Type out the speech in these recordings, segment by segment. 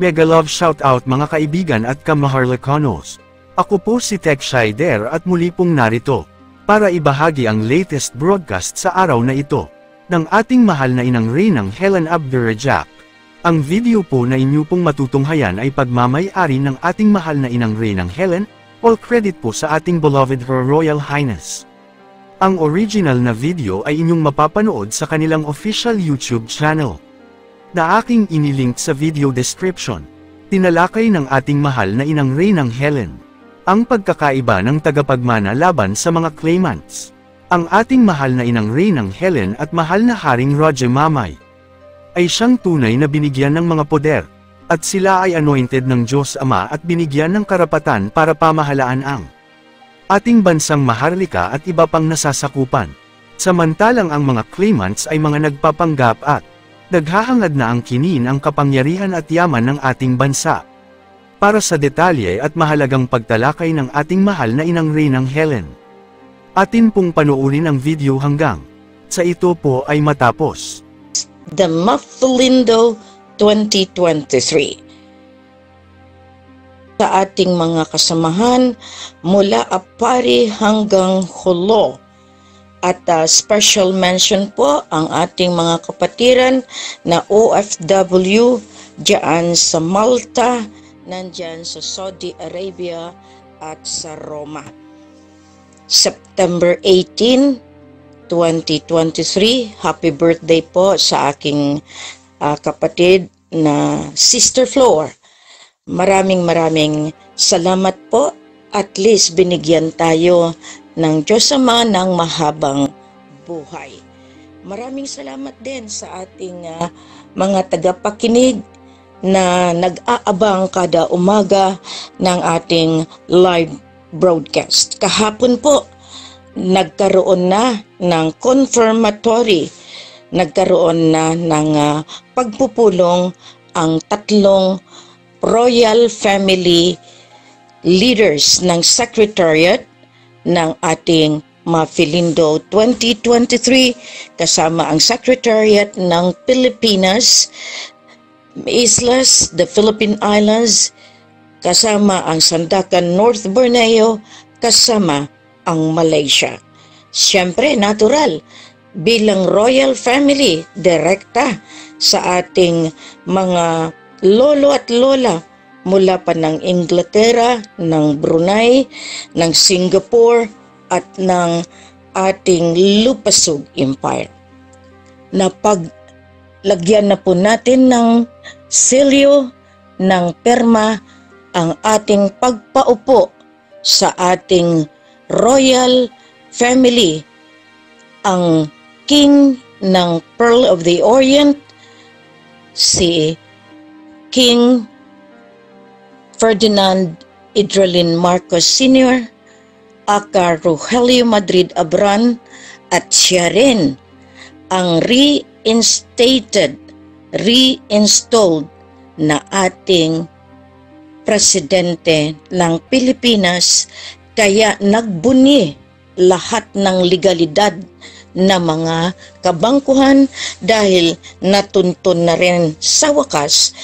Mega love shoutout mga kaibigan at kamaharlikonos. Ako po si Tech Shider at muli pong narito para ibahagi ang latest broadcast sa araw na ito ng ating mahal na inang Reynang Helen Abdurrajak. Ang video po na inyo pong matutunghayan ay pagmamay-ari ng ating mahal na inang Reynang Helen, all credit po sa ating beloved Her Royal Highness. Ang original na video ay inyong mapapanood sa kanilang official YouTube channel na aking inilink sa video description. Tinalakay ng ating mahal na inang Reynang Helen ang pagkakaiba ng tagapagmana laban sa mga claimants. Ang ating mahal na inang Reynang Helen at mahal na Haring Roger Mamay ay siyang tunay na binigyan ng mga poder, at sila ay anointed ng Diyos Ama at binigyan ng karapatan para pamahalaan ang ating bansang maharlika at iba pang nasasakupan. Samantalang ang mga claimants ay mga nagpapanggap at naghahangad na angkinin ang kapangyarihan at yaman ng ating bansa. Para sa detalye at mahalagang pagtalakay ng ating mahal na inang Reynang Helen, atin pong panoorin ang video hanggang sa ito po ay matapos. The Maflindo 2023. Sa ating mga kasamahan mula Apari hanggang Hulo. At special mention po ang ating mga kapatiran na OFW diyan sa Malta, nandyan sa Saudi Arabia at sa Roma. September 18, 2023, happy birthday po sa aking kapatid na Sister Flor. Maraming salamat po, at least binigyan tayo ng Diyos Ama ng mahabang buhay. Maraming salamat din sa ating mga tagapakinig na nag-aabang kada umaga ng ating live broadcast. Kahapon po, nagkaroon na ng confirmatory, nagkaroon na ng pagpupulong ang tatlong royal family leaders ng Secretariat ng ating Maflindo 2023, kasama ang Secretariat ng Pilipinas, Islas, the Philippine Islands, kasama ang Sandakan North Borneo, kasama ang Malaysia. Siyempre, natural, bilang royal family, direkta sa ating mga lolo at lola mula pa ng Inglaterra, ng Brunei, ng Singapore, at ng ating Lupasug Empire. Napaglagyan na po natin ng selyo ng perma ang ating pagpaupo sa ating royal family, ang King ng Pearl of the Orient, si King Ferdinand Idralin Marcos Sr., aka Rogelio Madrid Abran, at siya rin ang reinstalled na ating presidente ng Pilipinas, kaya nagbuni lahat ng legalidad na mga kabangkuhan dahil natuntun na rin sa wakas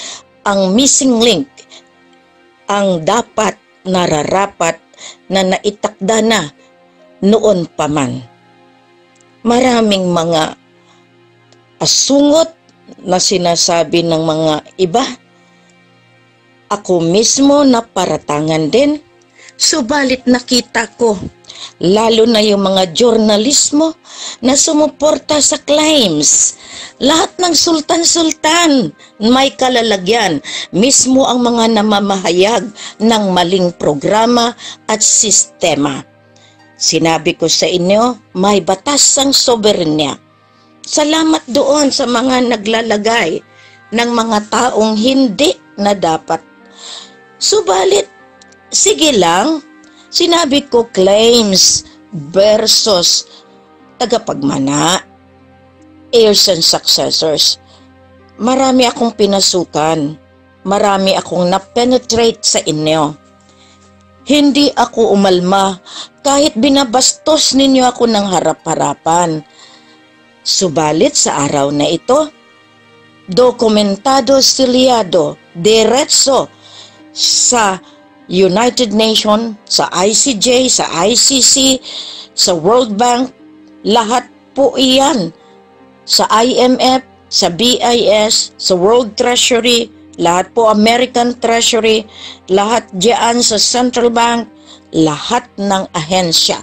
ang missing link, ang dapat nararapat na naitakda na noon pa man. Maraming mga asungot na sinasabi ng mga iba. Ako mismo na paratangan din, subalit nakita ko, lalo na yung mga journalismo na sumuporta sa claims. Lahat ng sultan-sultan may kalalagyan, mismo ang mga namamahayag ng maling programa at sistema. Sinabi ko sa inyo, may batas ang soberenya. Salamat doon sa mga naglalagay ng mga taong hindi na dapat. Subalit, sige lang, sinabi ko claims versus tagapagmana, heirs and successors. Marami akong pinasukan, marami akong na-penetrate sa inyo. Hindi ako umalma kahit binabastos ninyo ako ng harap-harapan. Subalit sa araw na ito, dokumentado, silyado diretso sa United Nations, sa ICJ, sa ICC, sa World Bank, lahat po iyan, sa IMF, sa BIS, sa World Treasury, lahat po American Treasury, lahat diyan sa Central Bank, lahat ng ahensya.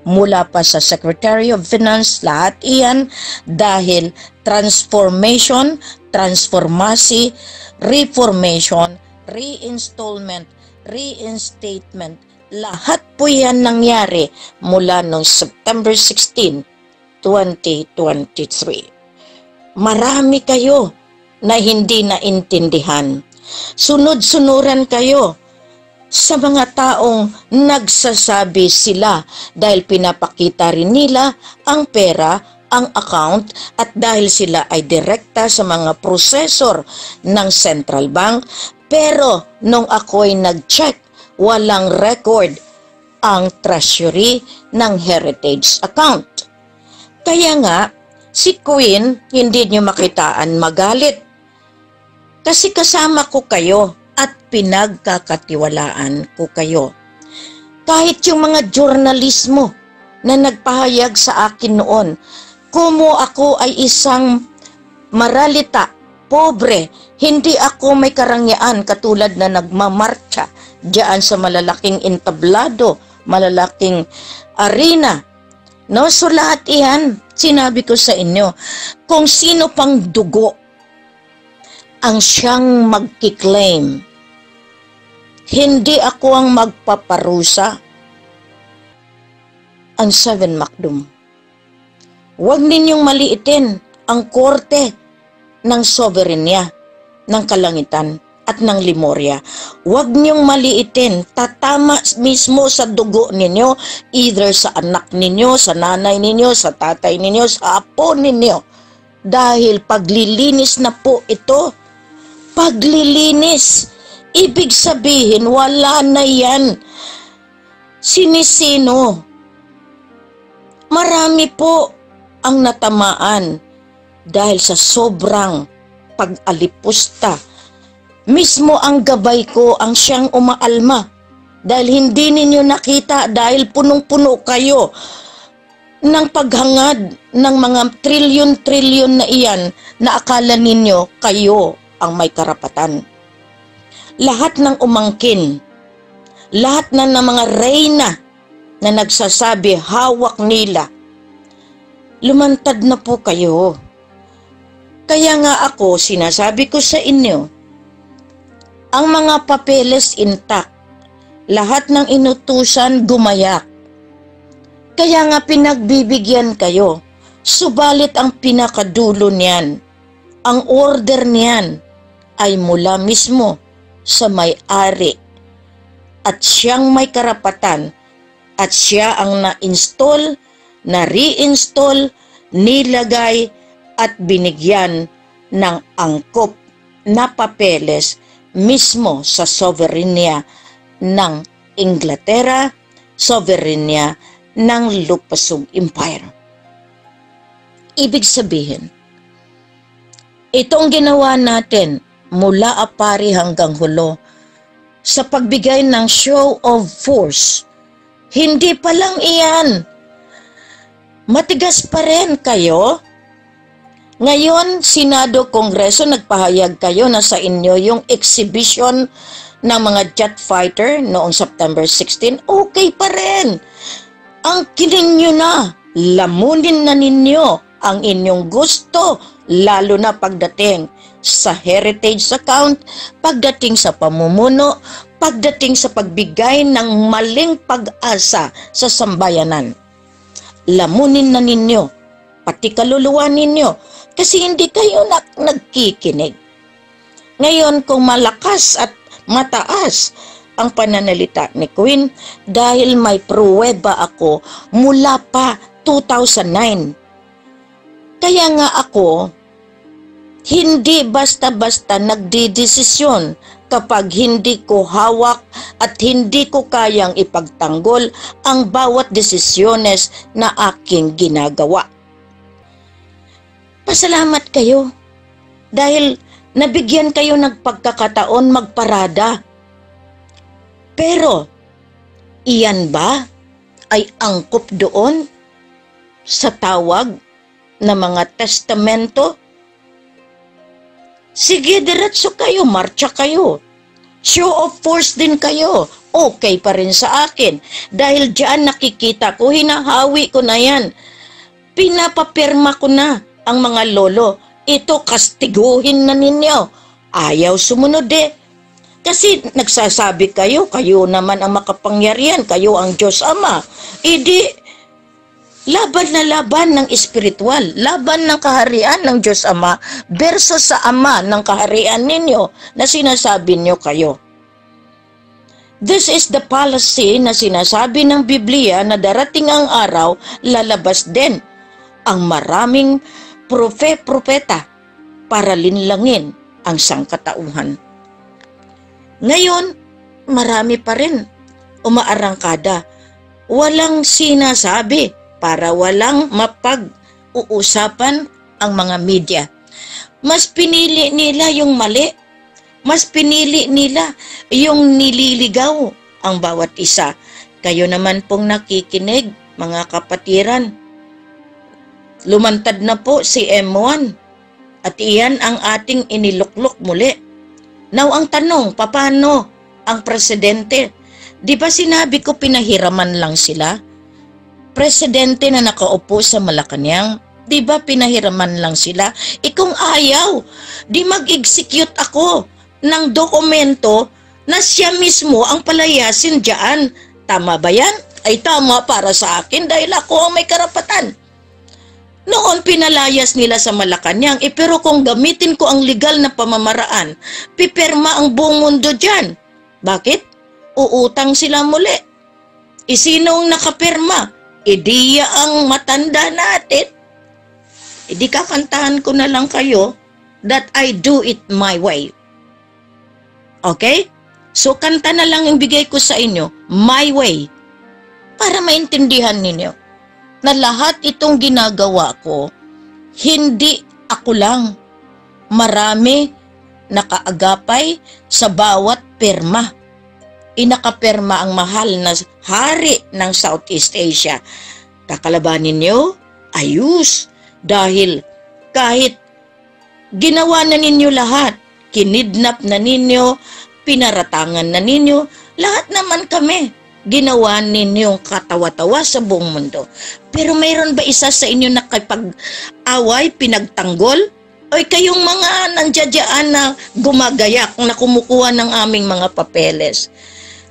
Mula pa sa Secretary of Finance, lahat iyan dahil transformation, transformasi, reformation, reinstallment, reinstatement, lahat po yan nangyari mula noong September 16, 2023. Marami kayo na hindi naintindihan. Sunod-sunuran kayo sa mga taong nagsasabi sila dahil pinapakita rin nila ang pera, ang account, at dahil sila ay direkta sa mga prosesor ng Central Bank. Pero nung ako'y nag-check, walang record ang treasury ng Heritage account. Kaya nga, si Queen hindi niyo makitaan magalit. Kasi kasama ko kayo at pinagkakatiwalaan ko kayo. Kahit yung mga journalismo na nagpahayag sa akin noon, kumo ako ay isang maralita, pobre, hindi ako may karangyaan katulad na nagmamarcha diyan sa malalaking entablado, malalaking arena. No, so lahat iyan, sinabi ko sa inyo, kung sino pang dugo ang siyang magkiklaim, hindi ako ang magpaparusa. Ang 7 Macdum. Huwag ninyong maliitin ang korte ng soberenya, ng kalangitan at ng Lemuria. Huwag niyong maliitin, tatama mismo sa dugo ninyo, either sa anak ninyo, sa nanay ninyo, sa tatay ninyo, sa apo ninyo. Dahil paglilinis na po ito, paglilinis, ibig sabihin wala na yan sinisino. Marami po ang natamaan dahil sa sobrang pag-alipusta. Mismo ang gabay ko ang siyang umaalma dahil hindi ninyo nakita dahil punong-puno kayo ng paghangad ng mga trilyon-trilyon na iyan na akala ninyo kayo ang may karapatan. Lahat ng umangkin, lahat ng mga reyna na nagsasabi hawak nila, lumantad na po kayo. Kaya nga ako, sinasabi ko sa inyo, ang mga papeles intact, lahat ng inutusan gumayak. Kaya nga pinagbibigyan kayo, subalit ang pinakadulo niyan, ang order niyan ay mula mismo sa may-ari at siyang may karapatan at siya ang na-install, na-reinstall, nilagay at binigyan ng angkop na papeles mismo sa soberenya ng Inglaterra, soberenya ng Lupasug Empire. Ibig sabihin, itong ginawa natin mula Apari hanggang Hulo sa pagbigay ng show of force, hindi pa lang iyan. Matigas pa rin kayo. Ngayon, Senado, Kongreso, nagpahayag kayo na sa inyo yung exhibition ng mga jet fighter noong September 16, okay pa rin. Ang kiling nyo na, lamunin na ninyo ang inyong gusto, lalo na pagdating sa heritage account, pagdating sa pamumuno, pagdating sa pagbigay ng maling pag-asa sa sambayanan. Lamunin na ninyo, pati kaluluwa ninyo, kasi hindi kayo nagkikinig. Ngayon, kung malakas at mataas ang pananalita ni Queen, dahil may pruweba ako mula pa 2009. Kaya nga ako, hindi basta-basta nagdidesisyon kapag hindi ko hawak at hindi ko kayang ipagtanggol ang bawat desisyones na aking ginagawa. Pasalamat kayo dahil Nabigyan kayo ng pagkakataon magparada. Pero, iyan ba ay angkop doon sa tawag na mga testamento? Sige, diretso kayo, marcha kayo. Show of force din kayo. Okay pa rin sa akin. Dahil diyan nakikita ko, hinahawi ko na yan. Pinapapirma ko na ang mga lolo. Ito, kastiguhin na ninyo. Ayaw sumunod Kasi nagsasabi kayo naman ang makapangyarihan, kayo ang Diyos Ama. Laban na laban ng espiritual, laban ng kaharian ng Diyos Ama versus sa Ama ng kaharian ninyo na sinasabi nyo kayo. This is the policy na sinasabi ng Biblia na darating ang araw, lalabas din ang maraming propeta para linlangin ang sangkatauhan. Ngayon, marami pa rin umaarangkada. Walang sinasabi para walang mapag-uusapan ang mga media. Mas pinili nila yung mali. Mas pinili nila yung nililigaw ang bawat isa. Kayo naman pong nakikinig, mga kapatiran. Lumantad na po si M1 at iyan ang ating iniluklok muli. Now ang tanong, paano ang presidente? Di ba sinabi ko pinahiraman lang sila? Presidente na nakaupo sa Malacanang, di ba pinahiraman lang sila? Kung ayaw, di mag-execute ako ng dokumento na siya mismo ang palayasin dyan. Tama ba yan? Ay tama para sa akin dahil ako ang may karapatan. Noon pinalayas nila sa Malacanang, pero kung gamitin ko ang legal na pamamaraan, pipirma ang buong mundo dyan. Bakit? Uutang sila muli. Sinong nakapirma? Diya ang matanda natin. Di kakantahan ko na lang kayo that I do it my way. Okay? So kanta na lang yung bigay ko sa inyo, my way. Para maintindihan ninyo na lahat itong ginagawa ko, hindi ako lang. Marami nakaagapay sa bawat pirma. Inakapirma ang mahal na hari ng Southeast Asia. Kakalabanin niyo? Ayos. Dahil kahit ginawa na ninyo lahat, kinidnap na ninyo, pinaratangan na ninyo, lahat naman kami ginawa ninyong katawa-tawa sa buong mundo. Pero mayroon ba isa sa inyo na kapag-away, pinagtanggol? O kayong mga nandiyadyaan na gumagayak na kumukuha ng aming mga papeles?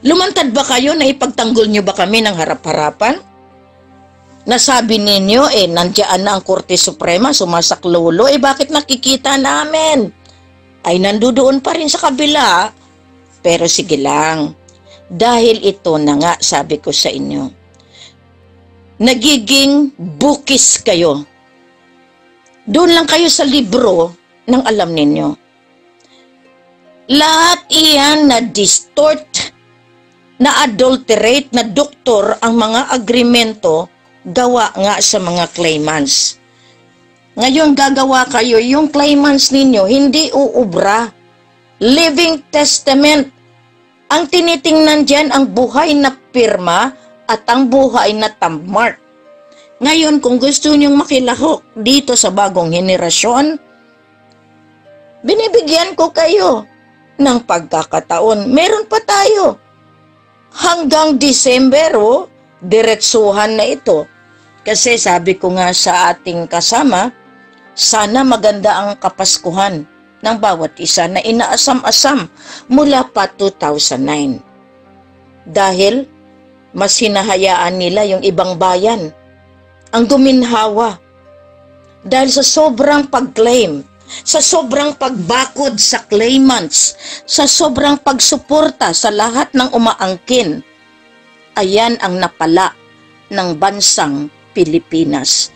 Lumantad ba kayo na ipagtanggol nyo ba kami ng harap-harapan? Nasabi ninyo, nandiyan na ang Korte Suprema, sumasaklolo, bakit nakikita namin? Ay nandoon pa rin sa kabila. Pero sige lang. Dahil ito na nga, sabi ko sa inyo, nagiging bukis kayo. Doon lang kayo sa libro ng alam ninyo. Lahat iyan na distort, na adulterate, na doktor ang mga agreemento gawa nga sa mga claimants. Ngayon gagawa kayo, yung claimants ninyo, hindi uubra. Living testament. Ang tinitingnan dyan, ang buhay na pirma at ang buhay na thumbmark. Ngayon, kung gusto nyong makilahok dito sa bagong henerasyon, binibigyan ko kayo ng pagkakataon. Meron pa tayo. Hanggang December, diretsuhan na ito. Kasi sabi ko nga sa ating kasama, sana maganda ang kapaskuhan ng bawat isa na inaasam-asam mula pa 2009. Dahil mas hinahayaan nila yung ibang bayan ang guminhawa. Dahil sa sobrang pag-claim, sa sobrang pagbakod sa claimants, sa sobrang pagsuporta sa lahat ng umaangkin, ayan ang napala ng bansang Pilipinas.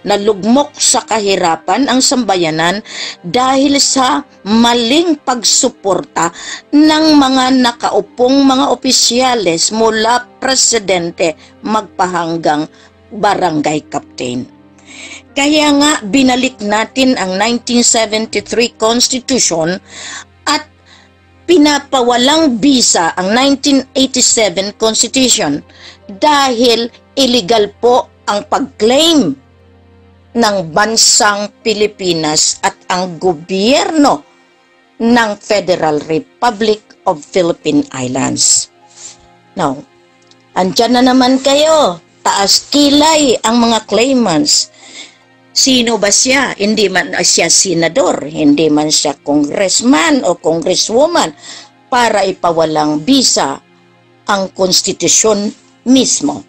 Nalugmok sa kahirapan ang sambayanan dahil sa maling pagsuporta ng mga nakaupong mga opisyales mula presidente magpahanggang barangay captain. Kaya nga binalik natin ang 1973 Constitution at pinapawalang bisa ang 1987 Constitution dahil illegal po ang pag-claim ng bansang Pilipinas at ang gobyerno ng Federal Republic of Philippine Islands. Now, andyan na naman kayo, taas kilay ang mga claimants. Sino ba siya? Hindi man siya senador, hindi man siya congressman o congresswoman para ipawalang bisa ang konstitusyon mismo.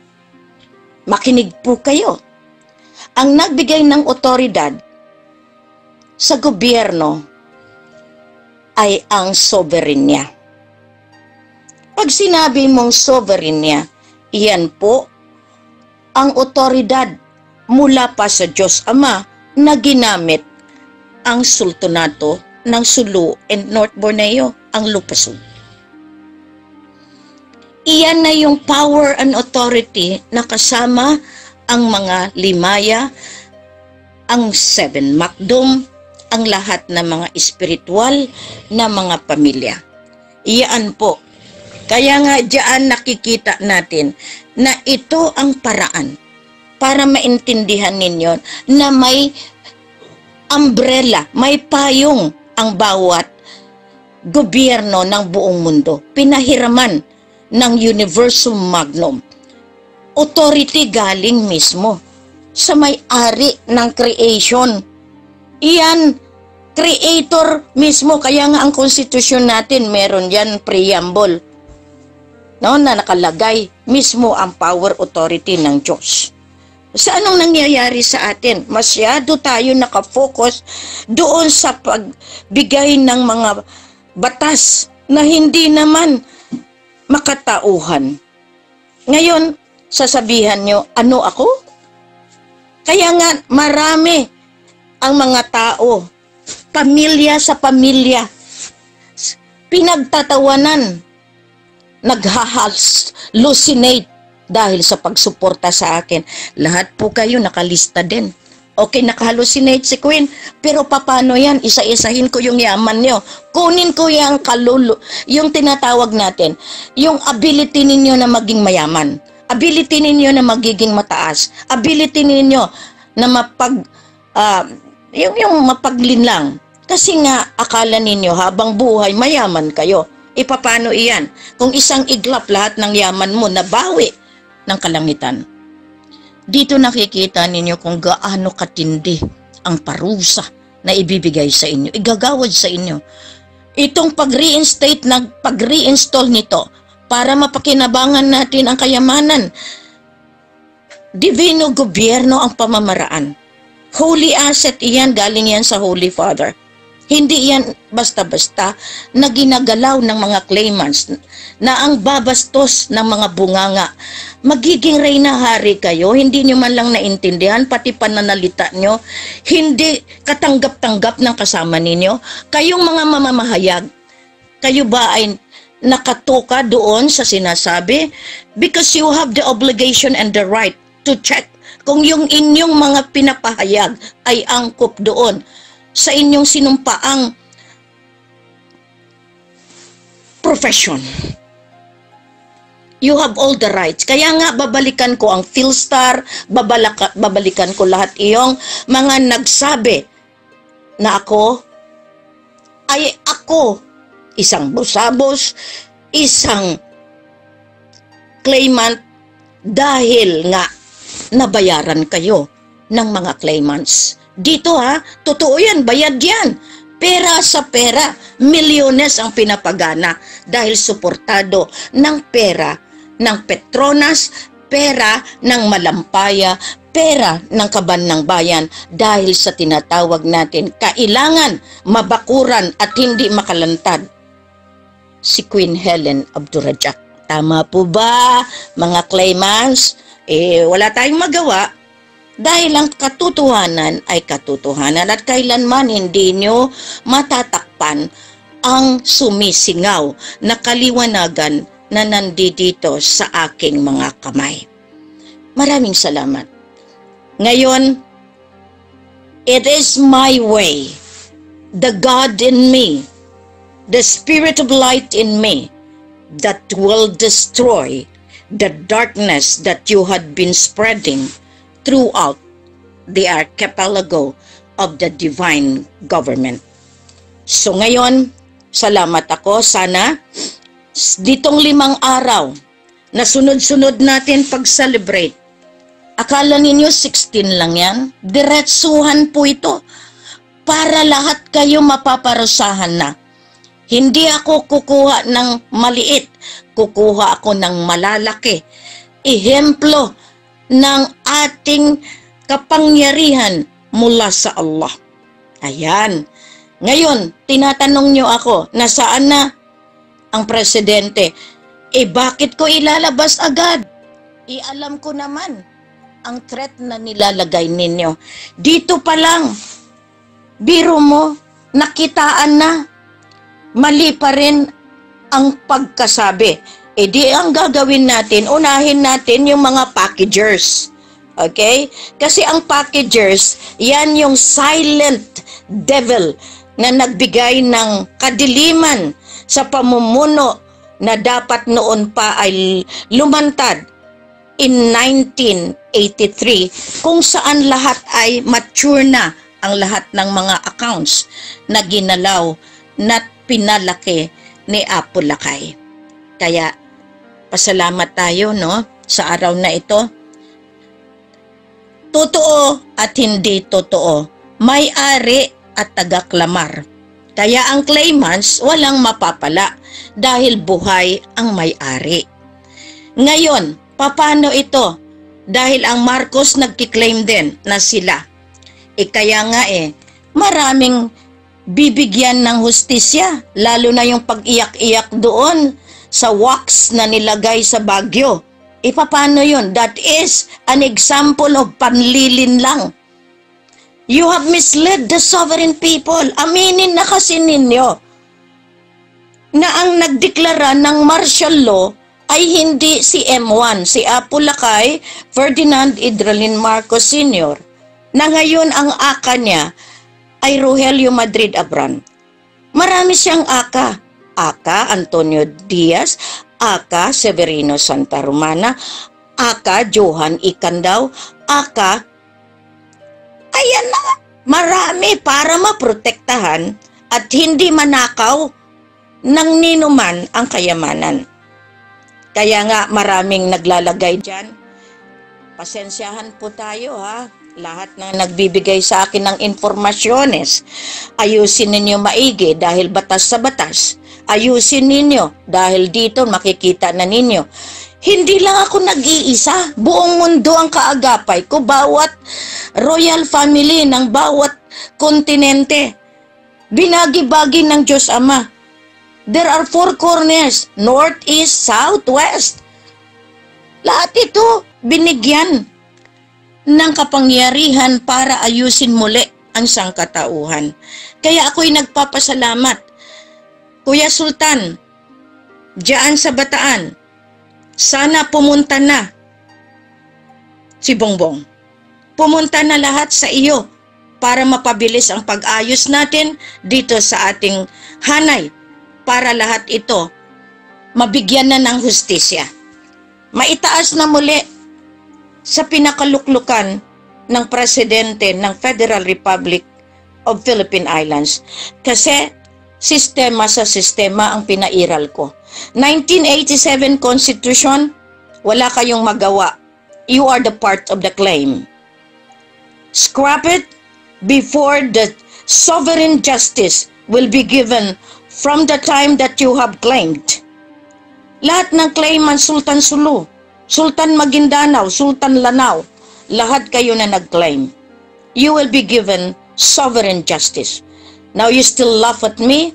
Makinig po kayo. Ang nagbigay ng otoridad sa gobyerno ay ang soberenya. Pag sinabi mong soberenya, iyan po ang otoridad mula pa sa Diyos Ama na ginamit ang sultanato ng Sulu and North Borneo, ang Lupasug. Iyan na yung power and authority na kasama ang mga limaya, ang seven makdum, ang lahat ng mga espiritual na mga pamilya. Iyan po. Kaya nga diyan nakikita natin na ito ang paraan para maintindihan ninyo na may umbrella, may payong ang bawat gobyerno ng buong mundo. Pinahiraman ng Universum Magnum. Authority galing mismo sa may-ari ng creation. Iyan, creator mismo. Kaya nga ang konstitusyon natin, meron yan preamble. No, na nakalagay mismo ang power authority ng Diyos. Sa anong nangyayari sa atin? Masyado tayo nakafocus doon sa pagbigay ng mga batas na hindi naman makatauhan. Ngayon, sasabihan nyo, ano ako? Kaya nga marami ang mga tao, pamilya sa pamilya, pinagtatawanan, nag-hallucinate dahil sa pagsuporta sa akin. Lahat po kayo nakalista din. Okay, nakahallucinate si Queen, pero paano yan? Isa-isahin ko yung yaman nyo. Kunin ko yung yung tinatawag natin, yung ability ninyo na maging mayaman. Ability ninyo na magiging mataas. Ability ninyo na yung mapaglinlang. Kasi nga, akala ninyo habang buhay, mayaman kayo. Ipapano iyan? Kung isang iglap lahat ng yaman mo, nabawi ng kalangitan. Dito nakikita ninyo kung gaano katindi ang parusa na ibibigay sa inyo, igagawad sa inyo. Itong pag-reinstall nito para mapakinabangan natin ang kayamanan. Divino gobyerno ang pamamaraan. Holy asset iyan, galing yan sa Holy Father. Hindi yan basta-basta na ginagalaw ng mga claimants na ang babastos ng mga bunganga. Magiging reyna hari kayo, hindi nyo man lang naintindihan, pati pananalita nyo, hindi katanggap-tanggap ng kasama ninyo. Kayong mga mamamahayag, kayo ba ay nakatuka doon sa sinasabi? Because you have the obligation and the right to check kung yung inyong mga pinapahayag ay angkop doon sa inyong sinumpaang profession. You have all the rights. Kaya nga babalikan ko ang Philstar, babalikan ko lahat iyong mga nagsabi na ako ay isang busabos, isang claimant dahil nga nabayaran kayo ng mga claimants. Dito totoo yan, bayad yan. Pera sa pera, milyones ang pinapagana dahil suportado ng pera ng Petronas, pera ng Malampaya, pera ng Kaban ng Bayan dahil sa tinatawag natin kailangan mabakuran at hindi makalantad si Queen Helen Abdurrahman. Tama po ba, mga claimants? Wala tayong magawa. Dahil ang katotohanan ay katotohanan at kailanman hindi nyo matatakpan ang sumisingaw na kaliwanagan na nandito sa aking mga kamay. Maraming salamat. Ngayon, It is my way, the God in me, the Spirit of light in me, that will destroy the darkness that you had been spreading throughout the archipelago of the divine government. So ngayon, salamat ako. Sana ditong 5 araw na sunod-sunod natin pag-celebrate, akala ninyo 16 lang yan? Diretsuhan po ito para lahat kayo mapaparusahan na. Hindi ako kukuha ng maliit, kukuha ako ng malalaki. Ehemplo ng ating kapangyarihan mula sa Allah. Ayan. Ngayon, tinatanong nyo ako, nasaan na ang presidente? Bakit ko ilalabas agad? Alam ko naman ang threat na nilalagay ninyo. Dito pa lang, biro mo, nakitaan na. Mali pa rin ang pagkasabi. Di ang gagawin natin, unahin natin yung mga packagers. Okay? Kasi ang packagers, yan yung silent devil na nagbigay ng kadiliman sa pamumuno na dapat noon pa ay lumantad in 1983, kung saan lahat ay mature na ang lahat ng mga accounts na ginalaw na pinalaki ni Apo Lakay. Kaya pasalamat tayo, no, sa araw na ito. Totoo at hindi totoo, may-ari at taga-klamar. Kaya ang claimants walang mapapala dahil buhay ang may-ari. Ngayon, paano ito? Dahil ang Marcos nagkiklaim din na sila. Kaya nga maraming bibigyan ng hustisya, lalo na yung pag-iyak-iyak doon sa wax na nilagay sa Baguio. Paano yun? That is an example of panlilin lang. You have misled the sovereign people. Aminin na kasi ninyo na ang nagdeklara ng martial law ay hindi si M1, si Apo Lakay, Ferdinand Idralin Marcos Sr., na ngayon ang aka niya ay Rogelio Madrid Abran. Marami siyang aka. Aka Antonio Diaz, aka Severino Santa Romana, aka Johan Icandaw, aka ayan na, marami para maprotektahan at hindi manakaw ng ninuman ang kayamanan. Kaya nga maraming naglalagay dyan. Pasensyahan po tayo ha. Lahat na nagbibigay sa akin ng informasyones, ayusin ninyo maigi dahil batas sa batas. Ayusin ninyo dahil dito makikita na ninyo. Hindi lang ako nag-iisa, buong mundo ang kaagapay ko, bawat royal family ng bawat kontinente. Binagi-bagi ng Diyos Ama. There are 4 corners, north, east, south, west. Lahat ito binigyan ng kapangyarihan para ayusin muli ang sangkatauhan. Kaya ako'y nagpapasalamat. Kuya Sultan, diyan sa Bataan, sana pumunta na si Bongbong. Pumunta na lahat sa iyo para mapabilis ang pag-ayos natin dito sa ating hanay para lahat ito mabigyan na ng hustisya. Maitaas na muli sa pinakaluklukan ng presidente ng Federal Republic of Philippine Islands. Kasi sistema sa sistema ang pinairal ko. 1987 Constitution, wala kayong magawa. You are the part of the claim. Scrap it before the sovereign justice will be given from the time that you have claimed. Lahat ng claimant, Sultan Sulu, Sultan Maguindanao, Sultan Lanao, lahat kayo na nag-claim. You will be given sovereign justice. Now you still laugh at me?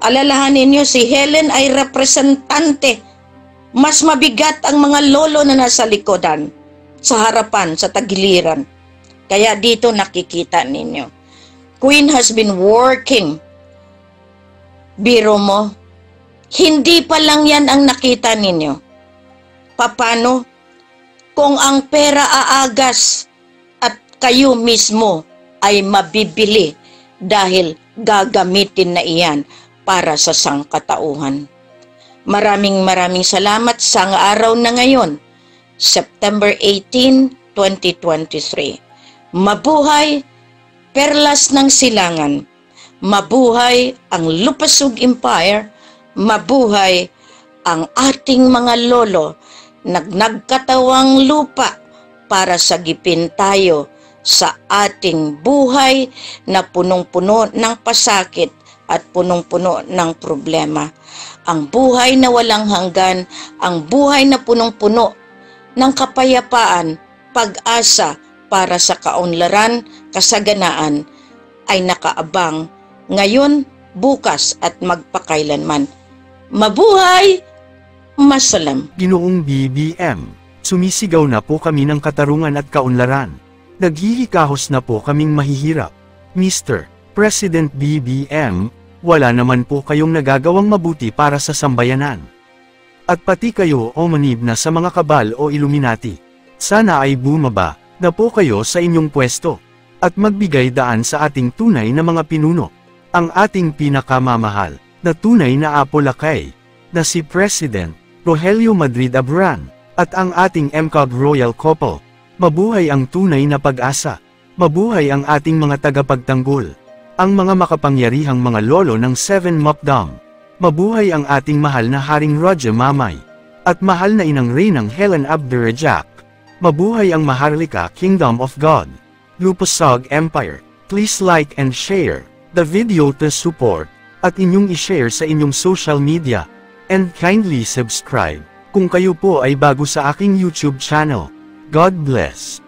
Alalahanin niyo, si Helen ay representante. Mas mabigat ang mga lolo na nasa likodan, sa harapan, sa tagiliran. Kaya dito nakikita ninyo. Queen has been working. Biro mo, hindi pa lang yan ang nakita ninyo. Paano? Kung ang pera aagas at kayo mismo ay mabibili dahil gagamitin na iyan para sa sangkatauhan. Maraming salamat sa araw na ngayon, September 18, 2023. Mabuhay Perlas ng Silangan, mabuhay ang Lupasug Empire, mabuhay ang ating mga lolo nagkatawang lupa para sagipin tayo sa ating buhay na punong-puno ng pasakit at punong-puno ng problema. Ang buhay na walang hanggan, ang buhay na punong-puno ng kapayapaan, pag-asa para sa kaunlaran, kasaganaan ay nakaabang ngayon, bukas at magpakailanman. Mabuhay! Masalam. Ginoong BBM, sumisigaw na po kami ng katarungan at kaunlaran. Naghihikahos na po kaming mahihirap. Mr. President BBM, wala naman po kayong nagagawang mabuti para sa sambayanan. At pati kayo o manib na sa mga kabal o Illuminati. Sana ay bumaba na po kayo sa inyong pwesto at magbigay daan sa ating tunay na mga pinuno. Ang ating pinakamamahal na tunay na apolakay na si President Rogelio Madrid Abran at ang ating MCOG Royal Couple. Mabuhay ang tunay na pag-asa. Mabuhay ang ating mga tagapagtanggol. Ang mga makapangyarihang mga lolo ng 7 Mokdom. Mabuhay ang ating mahal na Haring Roger Mamay. At mahal na inang Reynang Helen Abdurrahman. Mabuhay ang Maharlika Kingdom of God. Lupasug Empire. Please like and share the video to support at inyong i-share sa inyong social media. And kindly subscribe kung kayo po ay bago sa aking YouTube channel. God bless.